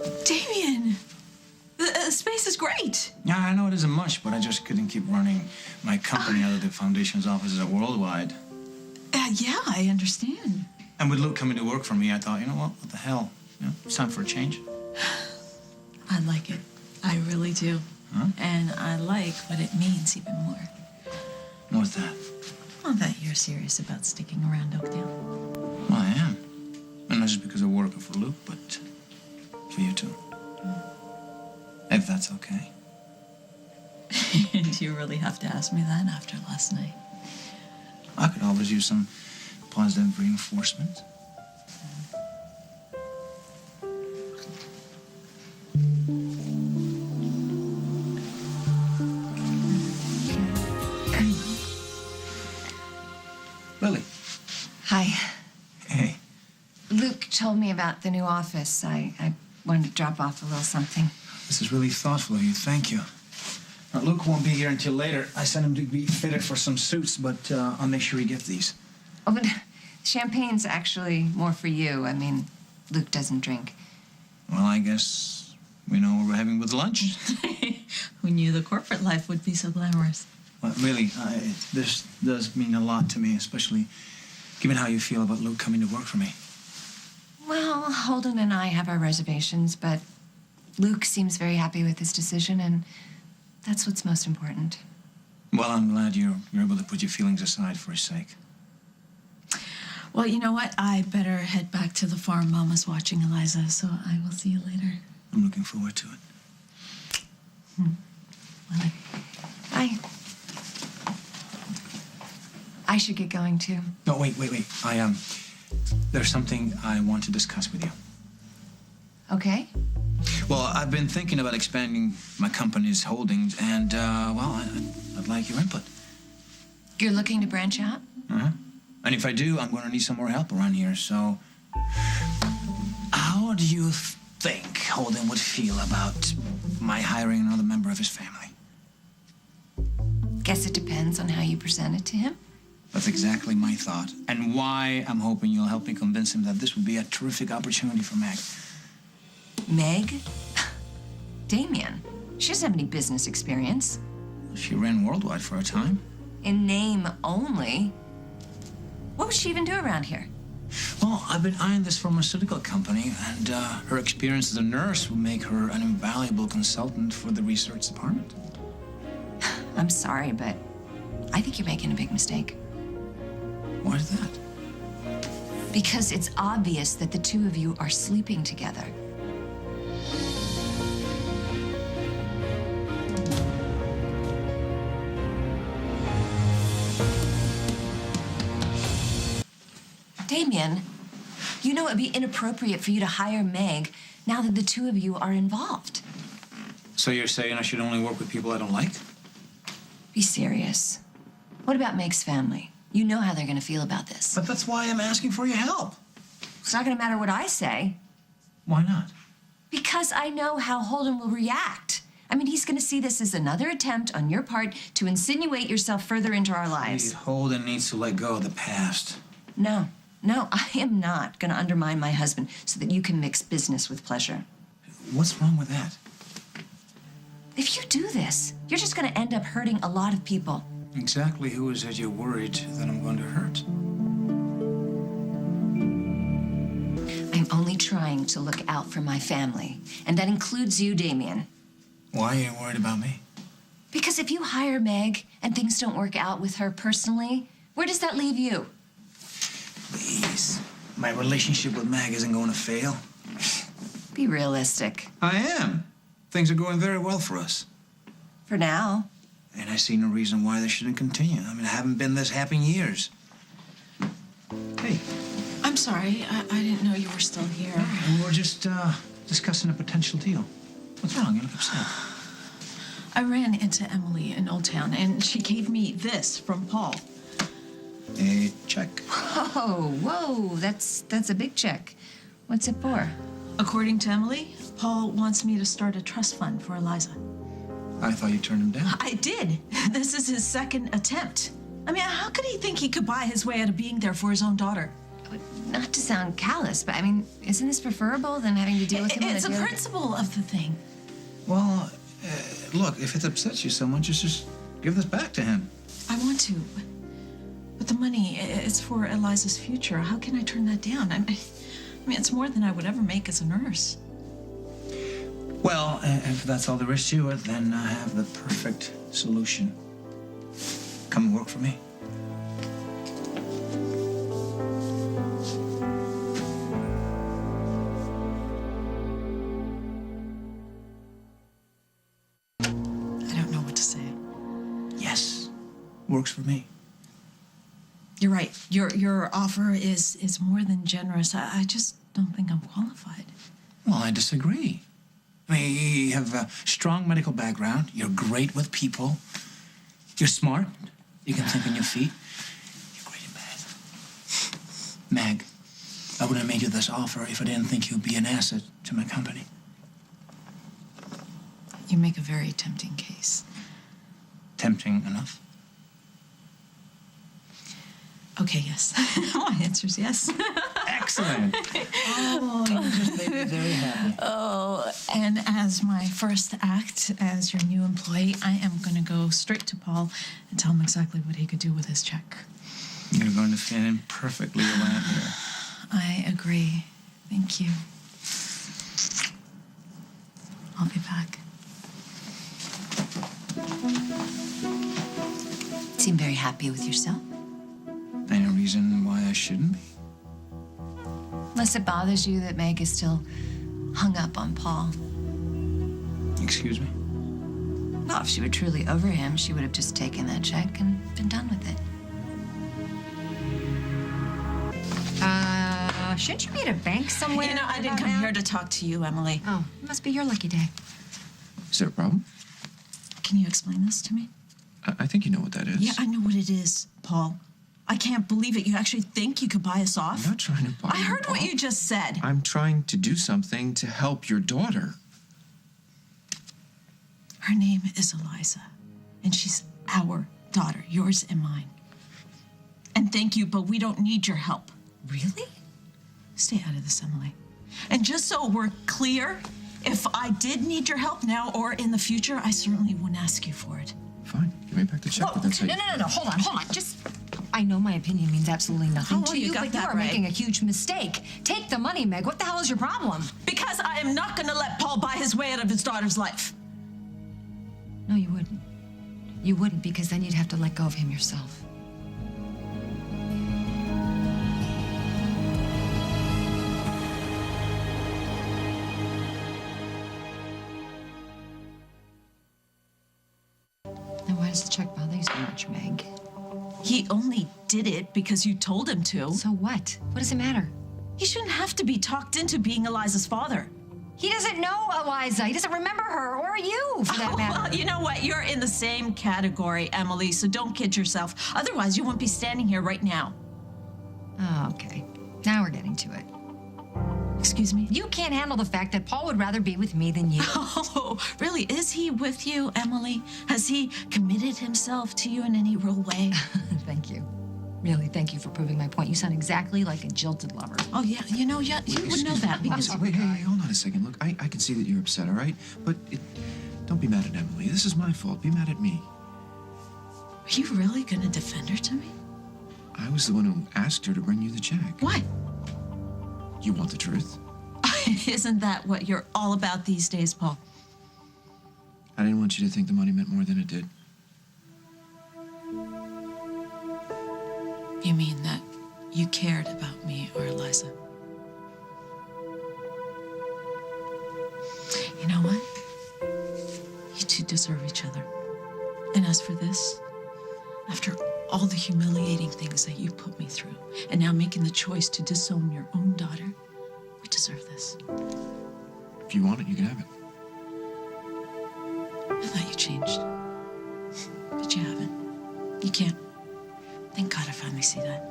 Damien, the space is great. Yeah, I know it isn't much, but I just couldn't keep running my company out of the Foundation's offices at Worldwide. Yeah, I understand. And with Luke coming to work for me, I thought, you know what the hell? You know, it's time for a change. I like it. I really do. Huh? And I like what it means even more. What's that? Well, that you're serious about sticking around Oakdale. Well, I am. And not just because I'm working for Luke, but for you too. If that's okay. Do you really have to ask me that after last night? I could always use some positive reinforcement. Lily. Hi. Hey. Luke told me about the new office. I wanted to drop off a little something. This is really thoughtful of you. Thank you. Now, Luke won't be here until later. I sent him to be fitted for some suits, but I'll make sure he gets these. Oh, but champagne's actually more for you. I mean, Luke doesn't drink. Well, I guess we know what we're having with lunch. Who knew the corporate life would be so glamorous? Well, really, this does mean a lot to me, especially given how you feel about Luke coming to work for me. Well, Holden and I have our reservations, but Luke seems very happy with his decision, and that's what's most important. Well, I'm glad you're able to put your feelings aside for his sake. Well, you know what? I better head back to the farm. Mama's watching Eliza, so I will see you later. I'm looking forward to it. Lily. I should get going, too. No, wait. There's something I want to discuss with you. Okay? Well, I've been thinking about expanding my company's holdings, and, I'd like your input. You're looking to branch out? Uh-huh. And if I do, I'm going to need some more help around here, so... How do you think Holden would feel about my hiring another member of his family? Guess it depends on how you present it to him. That's exactly my thought, and why I'm hoping you'll help me convince him that this would be a terrific opportunity for Meg. Meg? Damien. She doesn't have any business experience. She ran Worldwide for a time. In name only. What would she even do around here? Well, I've been eyeing this pharmaceutical company, and her experience as a nurse would make her an invaluable consultant for the research department. I'm sorry, but I think you're making a big mistake. Why is that? Because it's obvious that the two of you are sleeping together. Damien, you know it'd be inappropriate for you to hire Meg now that the two of you are involved. So you're saying I should only work with people I don't like? Be serious. What about Meg's family? You know how they're going to feel about this. But that's why I'm asking for your help. It's not going to matter what I say. Why not? Because I know how Holden will react. I mean, he's going to see this as another attempt on your part to insinuate yourself further into our lives. Holden needs to let go of the past. No, I am not going to undermine my husband so that you can mix business with pleasure. What's wrong with that? If you do this, you're just going to end up hurting a lot of people. Exactly who is it you're worried that I'm going to hurt? I'm only trying to look out for my family, and that includes you, Damien. Why are you worried about me? Because if you hire Meg and things don't work out with her personally, where does that leave you? Please. My relationship with Meg isn't going to fail. Be realistic. I am. Things are going very well for us. For now. And I see no reason why they shouldn't continue. I mean, I haven't been this happy in years. Hey. I'm sorry. I didn't know you were still here. We're just discussing a potential deal. What's wrong? You look upset. I ran into Emily in Old Town, and she gave me this from Paul. A check. Whoa, that's a big check. What's it for? According to Emily, Paul wants me to start a trust fund for Eliza. I thought you turned him down. I did. This is his second attempt. I mean, how could he think he could buy his way out of being there for his own daughter? not to sound callous, but I mean, isn't this preferable than having to deal with him? It's a principle of the thing. Well, look, if it upsets you so much, just give this back to him. I want to. But the money, it's for Eliza's future. How can I turn that down? I mean, it's more than I would ever make as a nurse. Well, if that's all there is to it, then I have the perfect solution. Come and work for me. I don't know what to say. Yes, works for me. You're right. Your offer is more than generous. I just don't think I'm qualified. Well, I disagree. I mean, you have a strong medical background. You're great with people. You're smart. You can think on your feet. You're great in bed. Meg, I wouldn't have made you this offer if I didn't think you'd be an asset to my company. You make a very tempting case. Tempting enough? Okay, yes. My answer's yes. Excellent. Oh, you just made me very happy. Oh, and as my first act as your new employee, I am going to go straight to Paul and tell him exactly what he could do with his check. You're going to fit in perfectly around here. I agree. Thank you. I'll be back. Seem very happy with yourself. Any reason why I shouldn't be? Unless it bothers you that Meg is still hung up on Paul. Excuse me? Well, if she were truly over him, she would have just taken that check and been done with it. Shouldn't you be at a bank somewhere? You know, I didn't come here to talk to you, Emily. Oh, it must be your lucky day. Is there a problem? Can you explain this to me? I think you know what that is. Yeah, I know what it is, Paul. I can't believe it. You actually think you could buy us off? I'm not trying to buy I you heard what off. you just said. I'm trying to do something to help your daughter. Her name is Eliza, and she's our daughter, yours and mine. And thank you, but we don't need your help. Really? Stay out of this, Emily. And just so we're clear, if I did need your help now or in the future, I certainly wouldn't ask you for it. Fine, give me back the check. Whoa, but that's how no, you- no, no, no, hold on. Just, I know my opinion means absolutely nothing Oh, to you you, got but you that are right. making a huge mistake. Take the money, Meg. What the hell is your problem? Because I am not going to let Paul buy his way out of his daughter's life. No, you wouldn't. You wouldn't, because then you'd have to let go of him yourself. Then why does the check bother you so much, Meg? He only did it because you told him to. So what? What does it matter? He shouldn't have to be talked into being Eliza's father. He doesn't know Eliza. He doesn't remember her, or you, for that matter. Well, you know what? You're in the same category, Emily, so don't kid yourself. Otherwise, you won't be standing here right now. Oh, okay. Now we're getting to it. Excuse me? You can't handle the fact that Paul would rather be with me than you. Oh, really? Is he with you, Emily? Has he committed himself to you in any real way? Thank you. Really, thank you for proving my point. You sound exactly like a jilted lover. Oh, yeah. You know, yeah, you would know that because... Wait, hey, hold on a second. Look, I can see that you're upset, all right? But don't be mad at Emily. This is my fault. Be mad at me. Are you really going to defend her to me? I was the one who asked her to bring you the check. Why? You want the truth? Isn't that what you're all about these days, Paul? I didn't want you to think the money meant more than it did. You mean that you cared about me or Eliza? You know what? You two deserve each other. And as for this, after all the humiliating things that you put me through, and now making the choice to disown your own daughter, we deserve this. If you want it, you can have it. I thought you changed. But you haven't. You can't. Thank God I finally see that.